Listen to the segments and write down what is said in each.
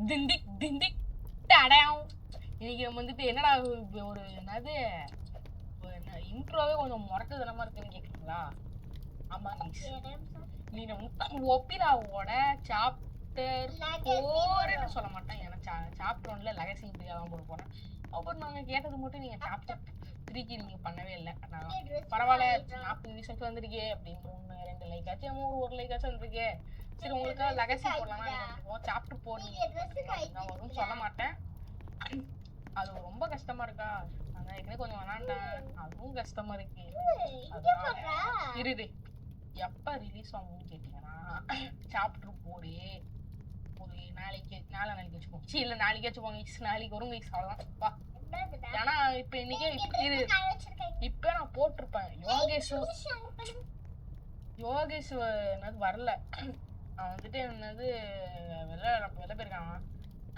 திண்டிக் திண்டிக் டடாம். இன்னைக்கு நம்ம வந்துட்டு என்னடா ஒரு என்னது இன்ட்ரோவே கொஞ்சம் முரட்டுத்தனமா இருக்குன்னு கேக்குறீங்களா? ஆமா நீ ஒப்பிலாவோட சாப்டர் 4ன்னு சொல்ல மாட்டேன். ஏன்னா சாப்டர் 1ல லெகசி இப்படியா தான் போட போறேன். அப்புறம் நாங்க கேட்டது மட்டும் நீங்க சாப்டர் 3க்கு நீங்க பண்ணவே இல்லை. பரவாயில்ல 40 விஷயத்து வந்திருக்கே அப்படின்னு 2 லைக் ஆச்சு, ஒரு லைக் ஆச்சு வந்திருக்கே. சரி உங்களுக்கு லெகசி போடலாம். சாப்டர் 4 நீங்க வரும்னு சொல்ல மாட்டேன். அது ரொம்ப கஷ்டமா இருக்கா? நான் ஏற்கனவே கொஞ்சம் விளாண்டேன், அதுவும் கஷ்டமா இருக்கு. இருது எப்ப ரிலீஸ் ஆகும்னு கேட்டீங்கன்னா சாப்டர் 4 ஒரு நாளைக்கு வச்சுக்கோங்க. சரி இல்ல நாளைக்கு வச்சுக்கோங்க. நாளைக்கு வரும் கைஸ், அவ்வளவுதான். ஏன்னா இப்ப இன்னைக்கே இப்ப நான் போட்டிருப்பேன். யோகேஷ் என்னது வரல. அவன் வந்துட்டு என்னது வெளில போயிருக்கான்.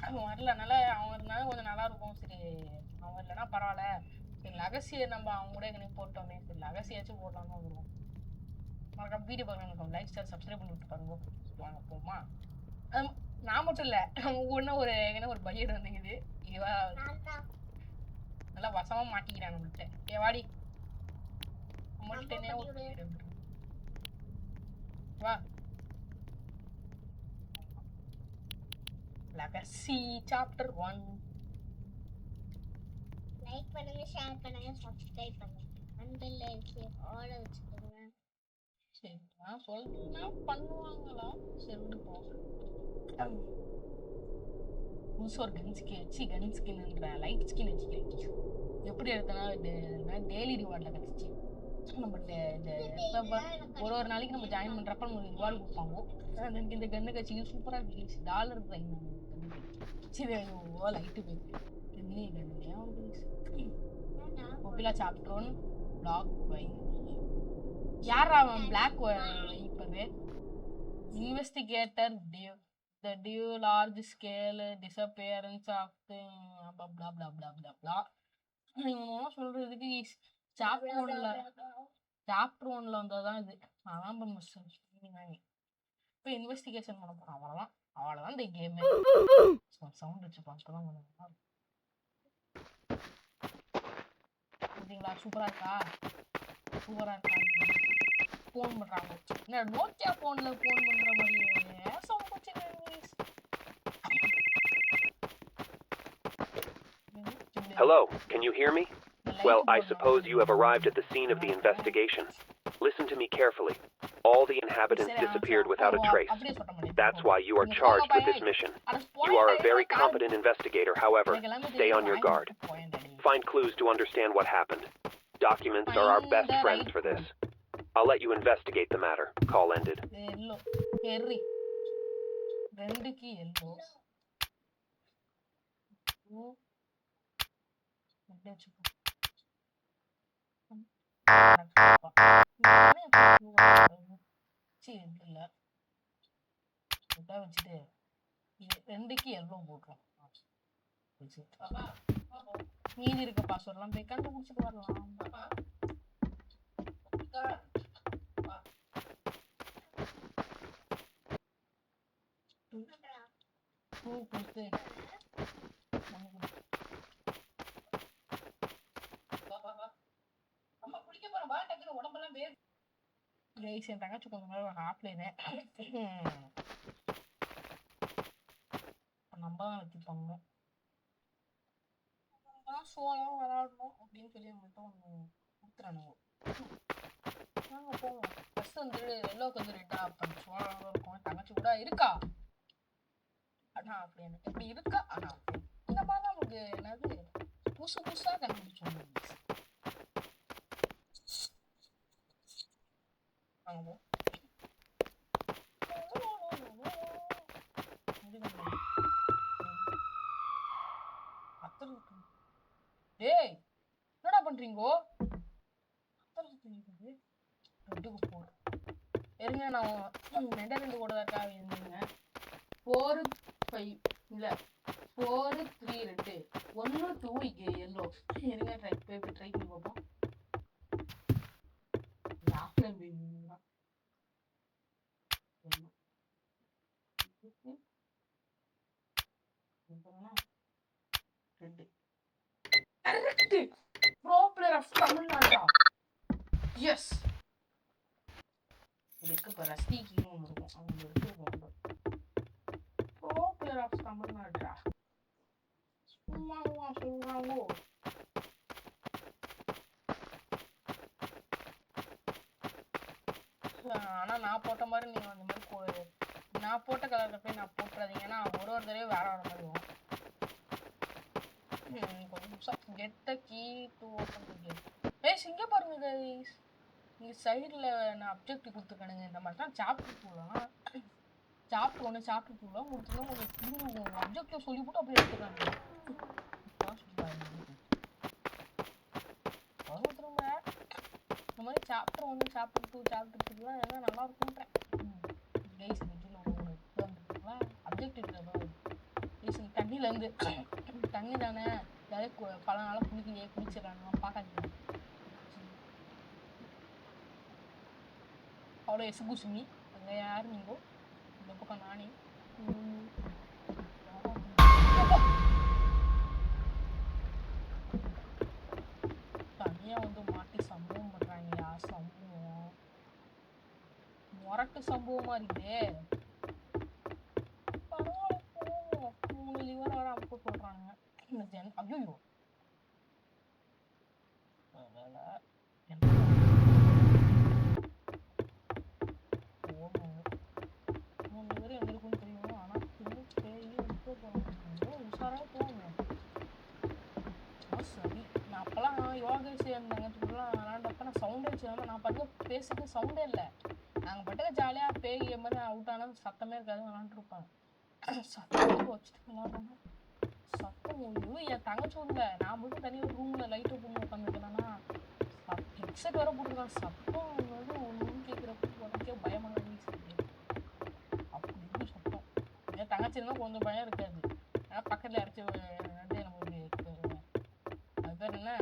அவன் வரலனால அவன் இருந்தாலும் கொஞ்சம் நல்லா இருக்கும். சரி அவன் இல்லைன்னா பரவாயில்ல, சரி லெகசியை நம்ம அவங்க கூட ஏற்கனவே போட்டோமே, சரி லெகசியாச்சும் போடலாம்னு வருவோம். மறக்காம வீடியோ பார்க்கணும், லைக் ஸ்டார் சப்ஸ்கிரைப் பண்ணி விட்டு பாருங்க. வாங்க போமா. நான் மட்டும் இல்ல, ஒன்னும் ஒரு பையன் வந்துங்குது. இவா நல்லா வசமா மாட்டிக்கிறான் நம்மகிட்ட. வாடி வா. லெகசி சாப்டர் 1 லைக் பண்ணுங்க, ஷேர் பண்ணுங்க, சப்ஸ்கிரைப் பண்ணுங்க. அண்டல்ல இருக்கு ஆள வச்சுக்கோங்க. சரி நான் சொல்றேன்னா பண்ணுவாங்களா? சரி விடு போ. புதுசோர் கன் ஸ்கின்ன்ற லைட் ஸ்கின் வச்சுக்கிறேன். எப்படி எடுத்தனா டெய்லி ரிவார்ட்ல கிடைச்சிச்சு. நம்ம ஒரு நாளைக்கு நம்ம ஜாயின் பண்றப்ப நமக்கு ரிவார்டு கொடுப்பாங்க. எனக்கு இந்த கண்ணு கட்சி சூப்பரா இருக்கு. டாலர் சரி லைட்டு போயிருக்கு. ஒபிலா சாப்டர் 1 பிளாக் பை யாரா அவன்? Black viper investigator the due large scale disappearance of the blah blah blah blah blah blah. இவன் சொல்றதுக்கு சாப்டர் 1ல வந்ததான் இது. அதான் இப்போ இன்வெஸ்டிகேஷன் பண்ண போறான். அவ்வளவுதான் இந்த கேம். சவுண்ட் வச்சுப்பான். பார்த்தீங்களா? சூப்பரா இருக்கா? போன் பண்றாங்க. என்ன நோக்கியா போன்ல போன் பண்ற மாதிரி சவுண்ட் வச்சிருக்கீங்க. Hello, can you hear me? Well, I suppose you have arrived at the scene of the investigation. Listen to me carefully. All the inhabitants disappeared without a trace. That's why you are charged with this mission. You are a very competent investigator, however, stay on your guard. Find clues to understand what happened. Documents are our best friends for this. I'll let you investigate the matter. Call ended. வச்சுட்டு 2க்கு yellow போட்டுரும். மீதி இருக்க பாஸ்வேர்ட்லாம் போய் கண்டுபிடிச்சிட்டு வரலாம். என் தங்கச்சி கொஞ்சம் நேரம் ஆஃப்லைனு நம்ம தான் வச்சு பண்ணணும். சோளம் விளாடணும் அப்படின்னு சொல்லி மட்டும் கொடுத்துறானுங்க. நாங்கள் போவோம். ஃபர்ஸ்ட் வந்து எல்லோக்கு வந்து ரெட்டா பண்ண சோளம் இருக்கும். தங்கச்சி கூட இருக்கா ஆனா அப்படின்னு எப்படி இருக்கா. ஆனா இந்த மாதிரி நமக்கு என்னது புதுசா கண்டுபிடிச்சோம். டேய் என்னடா பண்றீங்கோ? இருங்க நான் 2 கூட இருக்கா இருந்துங்க. 4-5 இல்ல 4-3 1 2 எல்லோ. இருங்க ட்ரை பண்ணி பார்ப்போம். ஆஃப்லைன் வேணுங்களா? ப்ரோ பிளேயர் ஆஃப் தமிழ்நாடா எஸ் இதுக்கு இப்போ ரஸ்திக்கு ஒன்று இருக்கும் அவங்க இருக்கு ப்ரோ பிளேயர் ஆஃப் தமிழ்நாடா சும்மாவா சொல்றாங்க ஆனால் நான் போட்ட மாதிரி நீங்கள் அந்த மாதிரி நான் போட்ட கலரில் போய் நான் போட்டுறாதீங்க ஏன்னா ஒரு தடவையும் வேற மாதிரி வரும் கொஞ்சம் கெட்ட கீ டூ ஓப்பன் கேட் இங்கே பாருங்க கைஸ் இங்கே சைடில் நான் அப்ஜெக்ட் கொடுத்துருக்கேனுங்க இந்த மாதிரி தான் சாப்டர் டூலாம் சாப்டர் 1 சாப்டர் 2லாம் கொடுத்துருந்தா உங்களுக்கு திரும்ப அப்ஜெக்டிவ் சொல்லி போட்டு அப்படியே எடுத்துக்காங்க திரும்ப இந்த மாதிரி சாப்டர் 1 சாப்டர் 2 சாப்டர் 3லாம் எல்லாம் நல்லா இருக்கும்ன்றேன் கைஸ் அப்ஜெக்டிவ் தண்ணியிலேருந்து தண்ணி தானே ஏதாவது பல நாளாக குளிச்சிடறாங்க பார்க்காதீங்க அவ்வளோ எசுகுசுமி அங்கே யார் நீங்கோ இந்த பக்கம் நானே தனியாக வந்து மாட்டி சம்பவம் பண்ணுறாங்க சம்பவம் முரட்டு சம்பவமாக இருக்குதே லிவர் வர அமுக்க சொல்றானுங்க ஐயோ லிவர் எங்க இருக்குன்னு தெரியும் ஆனா உஷாரா போகணும் சரி நான் அப்பெல்லாம் யோகேஷ் இருந்தாங்கலாம் விளாண்டப்ப நான் சவுண்டே வச்சுக்காம நான் பாட்டுக்கு பேசுறது சவுண்டே இல்லை நாங்கள் பாட்டுக்கு ஜாலியாக பேய் மாதிரி அவுட் ஆனால் சத்தமே இருக்காது விளாண்டுருப்பாங்க சத்தம் வச்சுட்டு விளாடுறோம் சத்தம் என் தங்கச்சி இல்லை நான் மட்டும் தனியாக ரூமில் லைட்டை போட்டு உட்காந்துருக்கேன்னா ஹெட்செட் வர போட்டுருக்கான் சத்தம் வந்து ஒன்று கேட்குறப்ப உனக்கே பயமாக அப்படி சத்தம் என் தங்கச்சி இருந்தால் கொஞ்சம் பயம் இருக்காது ஆனால் பக்கத்தில் அரைச்சி வந்து நமக்கு அது பேர் என்ன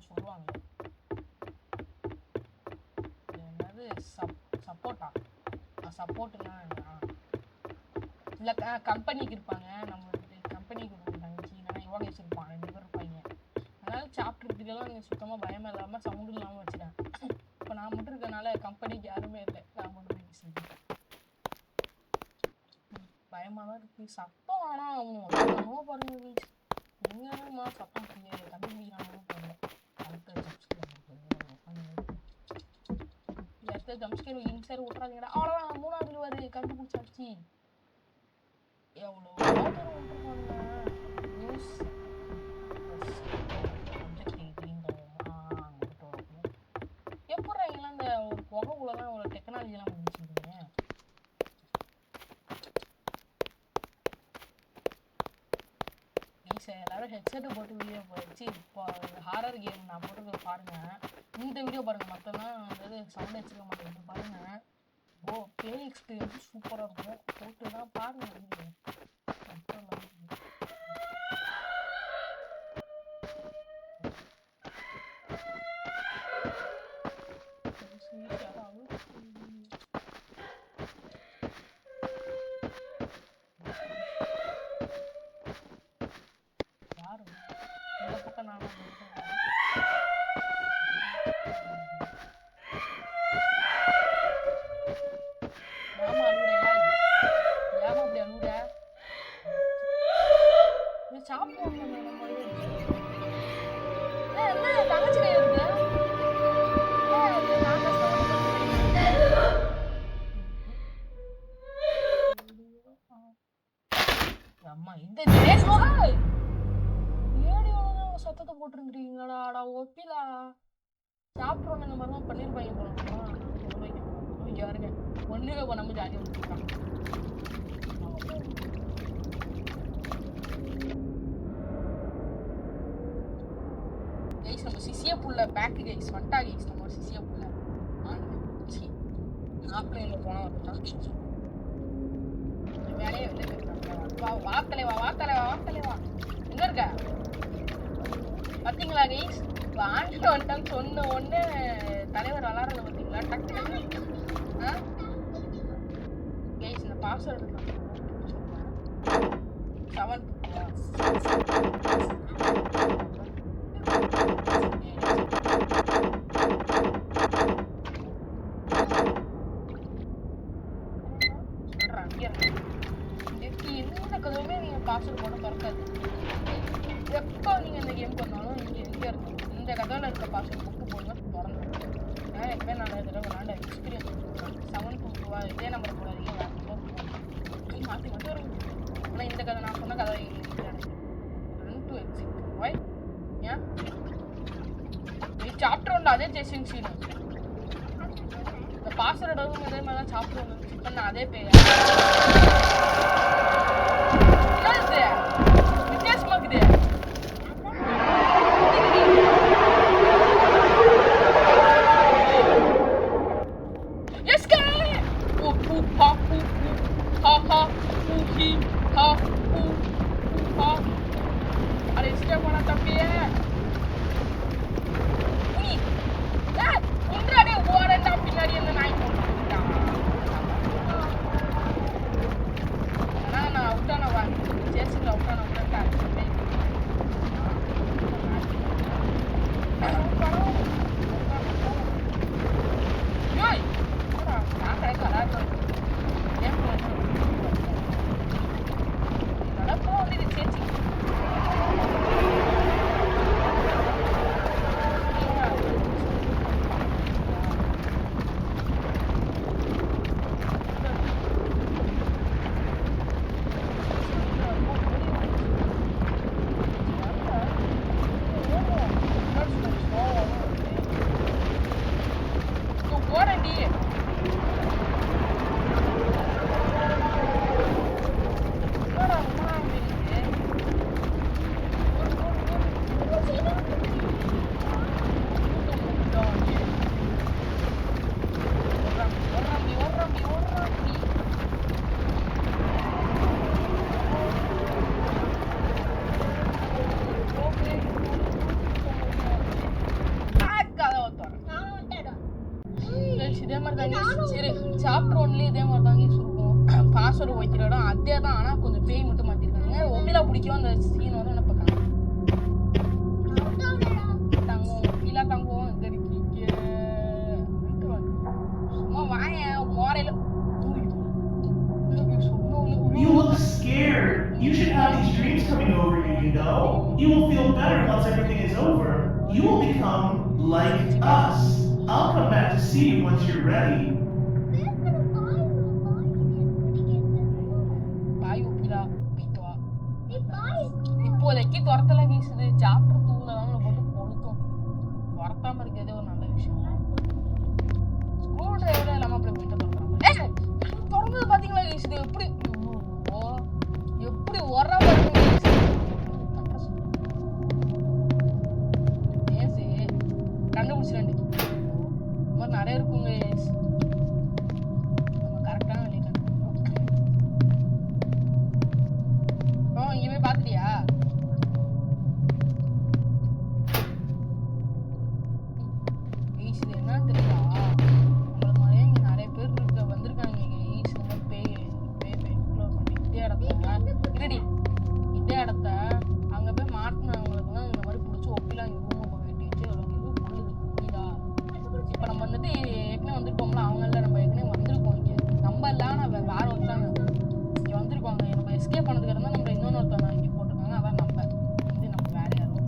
சொல்லுவாங்க என்னது சப்போர்ட்டா சப்போர்ட்டுன்னா இல்லை கம்பெனிக்கு இருப்பாங்க நம்ம கம்பெனிக்கு தங்கச்சி இல்லைன்னா யோகேஷ் இருப்பான் 2 பேர் இருப்பாங்க அதனால சாப்பிட்றதுக்கெல்லாம் நீங்கள் சுத்தமாக பயமாக இல்லாமல் சவுண்டு இல்லாமல் வச்சுட்டேன் இப்போ நான் மட்டும் இருக்கனால கம்பெனிக்கு யாருமே இல்லை நான் மட்டும் பேசிட்டு பயமாக தான் இருக்குது சத்தம் ஆனால் அவங்க பாருங்க எங்கேயும்மா சத்தம் கண்டுபிடிக்கிறாங்க தெரியல அடுத்த ஜம்ஸ்கேர் இன்சர் விட்றாதீங்கடா அவ்வளோதான் 3வது வருது கண்டுபிடிச்சாச்சு எவ்வளோ எப்படி இந்த ஒரு புகைக்குள்ளதான் ஒரு டெக்னாலஜிலாம் முடிச்சுருக்கீங்க எல்லாரும் ஹெட்செட் போட்டு வீடியோ போயிடுச்சு இப்போ ஹாரர் கேம் நான் போட்டு பாருங்க இந்த வீடியோ பாருங்க மற்றெல்லாம் வந்து சவுண்ட் வச்சுக்க மாட்டேங்குது பாருங்க ஓ பேய் எக்ஸ்பீரியன்ஸ் சூப்பராக இருக்கும் போட்டு தான் பாருங்க வீடியோ யாரு இந்த பக்கம் நான் சத்தத்தை போட்டுருந்துருக்கீங்களா ஒப்பிலா சாப்பிட்றோன்னு இந்த மாதிரிலாம் பண்ணிருப்பாங்க போல யாருங்க ஒண்ணுமே பண்ணாம ஜாலியாக விட்டுருக்காங்க கைஸ் நம்ம சிசிய புள்ள பேக் கைஸ் வண்டா கைஸ் நம்ம சிசிய புள்ள ஆப்ரேல போனா வந்துட்டான் வேலையை வா தலைவா எங்க இருக்க பார்த்தீங்களா கைஸ் ஆண்டு வந்துட்டான்னு சொன்ன உடனே தலைவர் அலாரல பார்த்தீங்களா டக்கு கைஸ் இந்த பாஸ்வேர்டு எந்த கதவுமே நீங்க பாஸ்வேர்ட் போட திறக்காது. எப்போ நீங்க இந்த கேம் பண்ணாலும் இங்க இருக்கும். இந்த கதவுல இருக்க பாஸ்வேர்ட் புக்கு போடுங்க திறந்துடும். நான் எப்பவுமே நல்ல தடவை விளாண்ட எக்ஸ்பீரியன்ஸ் 722 இதே நம்பர் போடாதீங்க, வேற நம்பர் மாற்றி மட்டும் வரும். ஆனால் இந்த கதை நான் சொன்ன கதை ரன் டு எக்ஸிட் ஒய் ஏன் சாப்டர் ஒன்று அதே சேசிங் சீன் இந்த பாஸ்வேர்ட் டவுன் இதே மாதிரி தான் சாப்டர் ஒன்று செக் பண்ண அதே பேர் வித்தியாசமா இருக்குது. இதே மாதிரி தாங்க சரி சாப்டர் ஒன்லயே இதே மாதிரி தாங்க இருக்கும். பாஸ்வேர்டு வைக்கிற இடம் அதே தான், ஆனால் கொஞ்சம் பேய் மட்டும் மாற்றிருக்காங்க. ஒப்பிலா பிடிக்கும் அந்த சீன் வரும். என்ன பார்க்கலாம் தங்கம் ஒப்பிலா தங்கம் எங்கே இருக்கீங்க சும்மா வாயன் மோரையில் You look scared. You should have these dreams coming over you, you know? You will feel better once everything is over. You will become like us. I'll come back to see you once you're ready. இப்போதைக்கு துரத்தல வீசுது. Chapter 2ல தான் போட்டு கொளுத்தும். துரத்தாம இருக்கிறதே ஒரு நல்ல விஷயம். Screw driver இல்லாம அப்படி போயிட்டு துரத்துறாங்க. திறந்தது பாத்தீங்களா வீசுது எப்படி எப்படி ஒரா பேசி கண்டுபிடிச்சிடண்டு இந்த மாதிரி நிறைய இருக்குங்க. நம்ம கரெக்டான வழி இங்கே போய் பார்த்துட்டியா? ஈஸில் என்னன்னு தெரியுதா? உங்களை மாதிரியே இங்கே நிறைய பேர் வந்திருக்காங்க. இங்கே ஈஸில் பேய் எக்ஸ்ப்ளோர் பண்ணி இதே இடத்த ரெடி இதே இடத்த அங்கே போய் மாட்டினவங்களுக்குலாம் இந்த மாதிரி பிடிச்சி ஒப்பிலாம் இங்கே ரூமை போய் வெட்டிச்சு இது புள்ளுது புரியுதா? இப்போ நம்ம வந்துட்டு ஏற்கனவே வந்துருக்கோம்ல, அவங்கள நம்ம ஏற்கனவே வந்திருக்கோம். இங்கே நம்ம இல்லாம வேற ஒருத்தாங்க இங்கே வந்திருக்காங்க. நம்ம எஸ்கேப் பண்ணதுக்கு இருந்தால் நம்ம இன்னொன்று ஒருத்தவங்க இங்கே போட்டிருக்காங்க. அதான் நம்ம இது நம்ம வேற யாரும்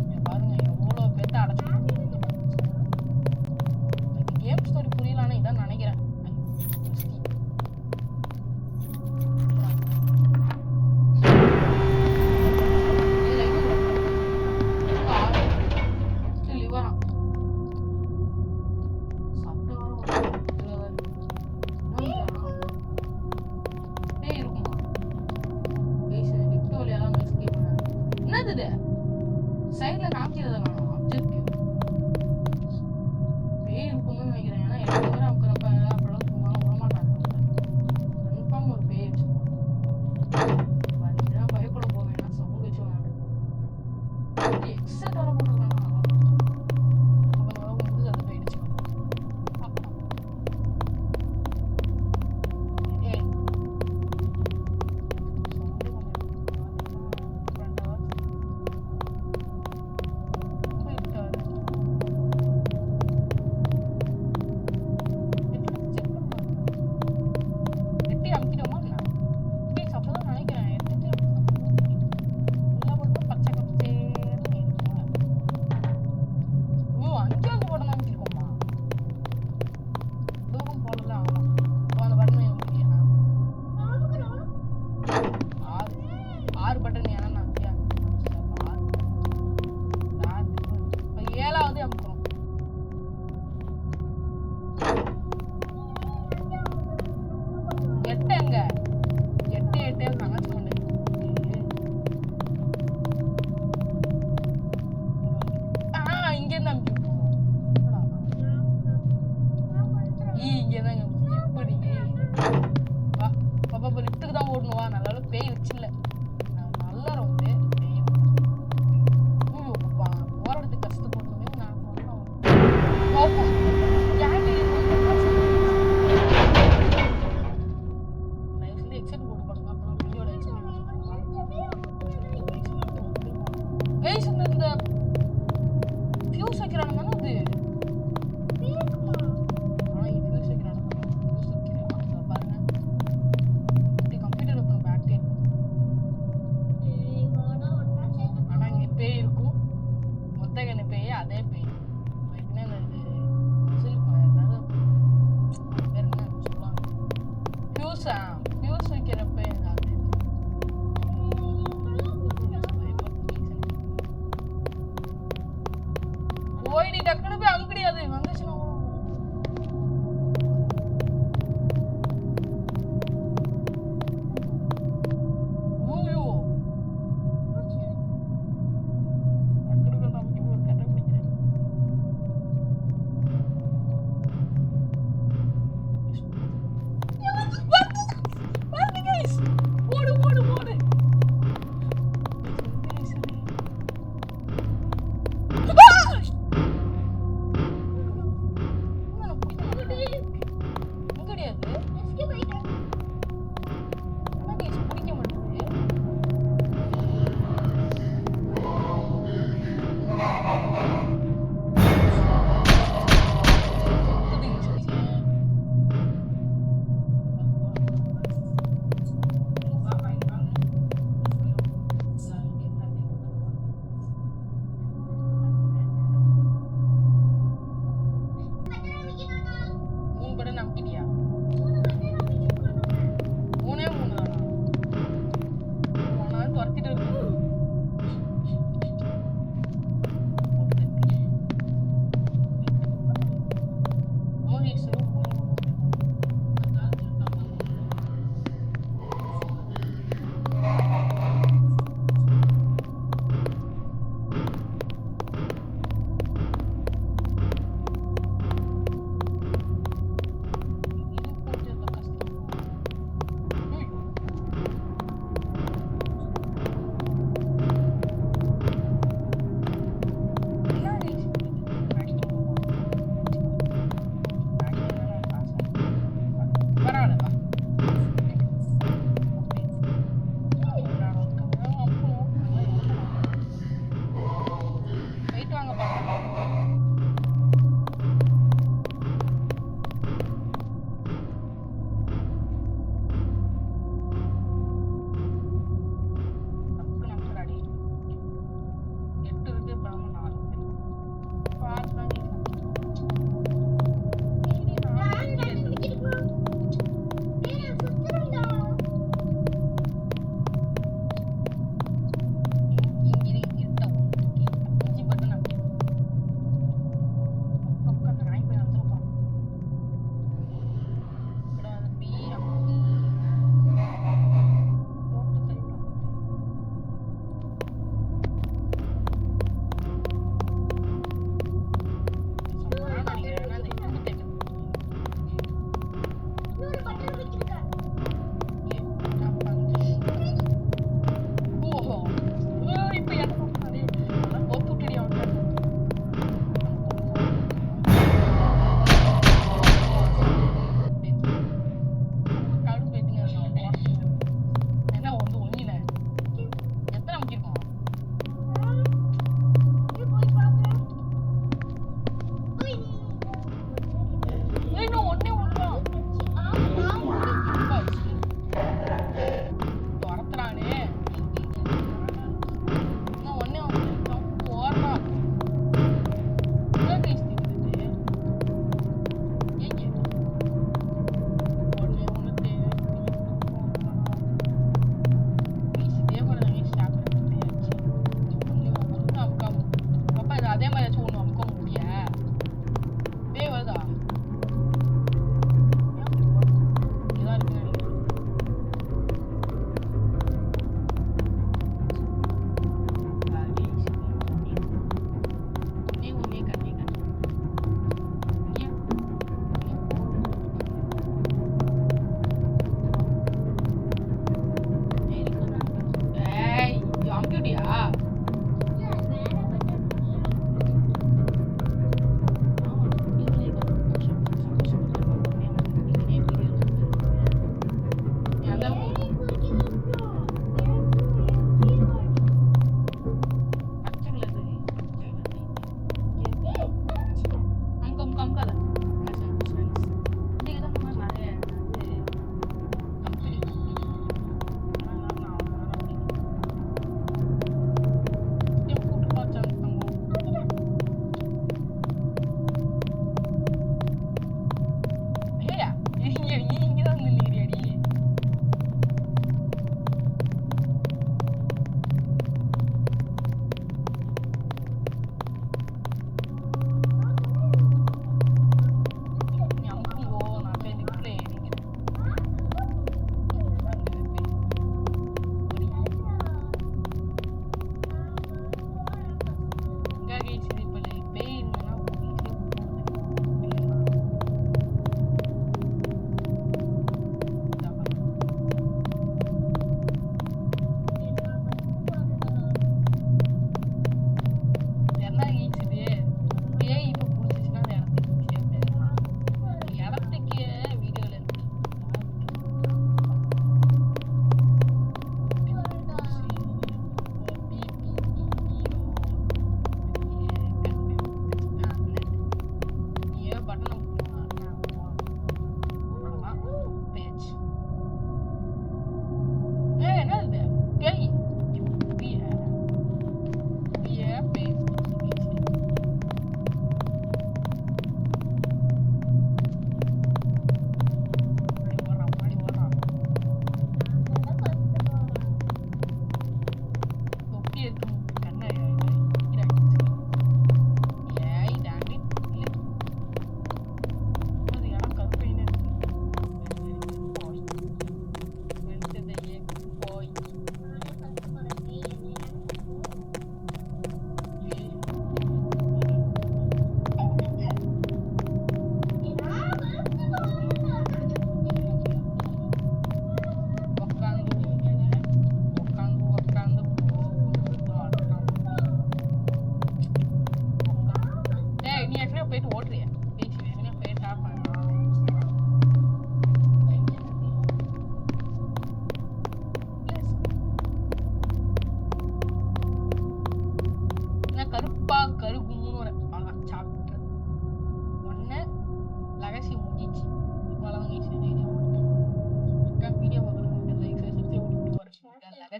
இங்கே பாருங்க எவ்வளோ பேர்த்த அடைச்சு கேம் ஸ்டோரி புரியலான்னு இதான் நினைக்கிறேன். சைட்ல காமிக்கிறத வேணும் ஆப்ஜெக்டிவ் பேய் இருக்கும்னு நினைக்கிறேன். ஏன்னா எல்லா பேரும் அப்புறப்ப அப்பெல்லாம் சும்மா விடமாட்டாங்க. கன்ஃபார்ம் ஒரு பேய் வச்சுருக்கோம். பயப்பட போக வேணாம். சவுண்ட் வச்சு விளையாண்டு எக்ஸட் வர போட்டுருக்காங்க. அப்புறம் முடிஞ்சு அது போயிடுச்சு. ஏய் சவுண்டே கொஞ்சம் எட்டங்க எட்டு கணக்கு பண்ணு. இங்க இருந்தா இங்க தான் எப்படி வா பாப்பா லிஃப்ட்டுக்கு தான் ஓடணும். வா நல்ல பேய் வச்சில்ல நல்லா ரொம்ப பேய் போறதுக்கு கஷ்டப்படணுமே. நான் பார்ப்போம் யாரு எக்ஸெட் போட்டு பாருங்க. அப்புறம் வீடியோட கைஸ் இந்த ஃபியூஸ் வைக்கிறானுங்க அது ஃபியூஸ் வைக்கிறானுங்க பாருங்க. கம்ப்யூட்டர் ஓப்பன் பேக் ஆனா இங்க பேய் இருக்கும். மொத்த கண்ணு பேய் அதே பேய் ஃபியூஸ் வைக்கிறப்ப போயிடி டக்குனு போய் அங்க கிடையாது வந்துச்சுன்னா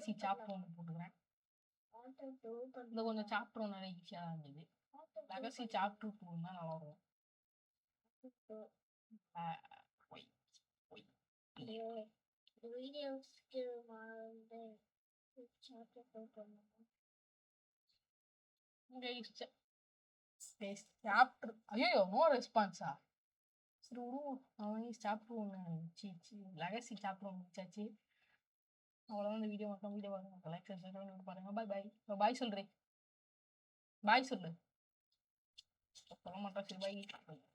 லெகசி சாப்டர் ஒன்று போட்டுக்கிறேன். இந்த கொஞ்சம் சாப்டர் ஒன்று நல்லா ஈஸியாக தான் இருந்தது. லெகசி சாப்டர் 2 தான் நல்லா இருக்கும். சாப்டர் ஐயோ நோ ரெஸ்பான்ஸா? சரி விடுவோம். அவன் சாப்டர் ஒன்று லெகசி சாப்டர் ஒன்று முடிச்சாச்சு. அவ்வளோதான் இந்த வீடியோ மட்டும். வீடியோ பாருங்க, லைக் சப்ஸ்கிரைப் பாருங்க. பாய் பாய். பாய் சொல்றேன். பாய் சொல்லு. சொல்ல மாட்டேன். சரி பாய்.